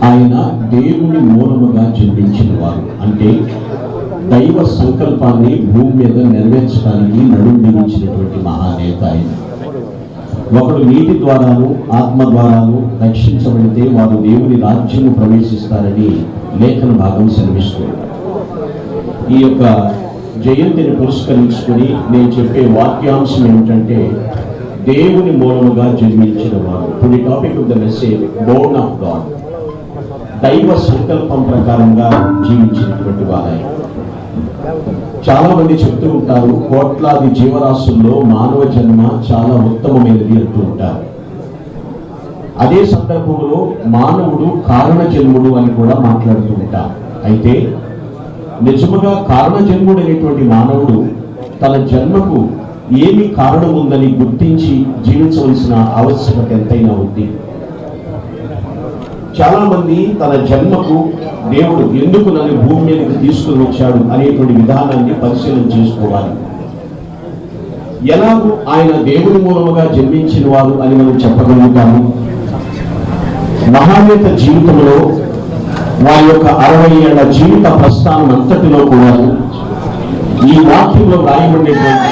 ఆయన దేవుని మూలముగా జన్మించిన వారు, అంటే దైవ సంకల్పాన్ని భూమి మీద నెరవేర్చడానికి నడుం బిగించినటువంటి మహానేత ఆయన. ఒకడు నీటి ద్వారాను ఆత్మ ద్వారాను రక్షించబడితే వారు దేవుని రాజ్యము ప్రవేశిస్తారని లేఖన భాగం సెలవిస్తుంది. ఈ యొక్క జయంతిని పురస్కరించుకుని నేను చెప్పే వాక్యాంశం ఏమిటంటే, దేవుని మూలముగా జన్మించిన వారు. The topic of the message, Born of God. దైవ సంకల్పం ప్రకారంగా జీవించినటువంటి వారు. చాలా మంది చెప్తూ ఉంటారు, కోట్లాది జీవరాశుల్లో మానవ జన్మ చాలా ఉత్తమమైనది అంటూ ఉంటారు. అదే సందర్భంలో మానవుడు కారణ జన్ముడు అని కూడా మాట్లాడుతూ ఉంటారు. అయితే నిజముగా కారణ జన్ముడు అనేటువంటి మానవుడు తన జన్మకు ఏమి కారణం ఉందని గుర్తించి జీవించవలసిన ఆవశ్యకత ఎంతైనా ఉంది. చాలా మంది తన జన్మకు దేవుడు ఎందుకు నన్ను భూమి మీదకి తీసుకుని వచ్చాడు అనేటువంటి విధానాన్ని పరిశీలన చేసుకోవాలి. ఎలాగూ ఆయన దేవుని మూలముగా జన్మించిన వారు అని మనం చెప్పగలుగుతాము. మహానేత జీవితంలో వారి యొక్క 60 ఏళ్ల జీవిత ప్రస్థానం అంతటిలో కూడా ఈ వాక్యంలో రాయబడినటువంటి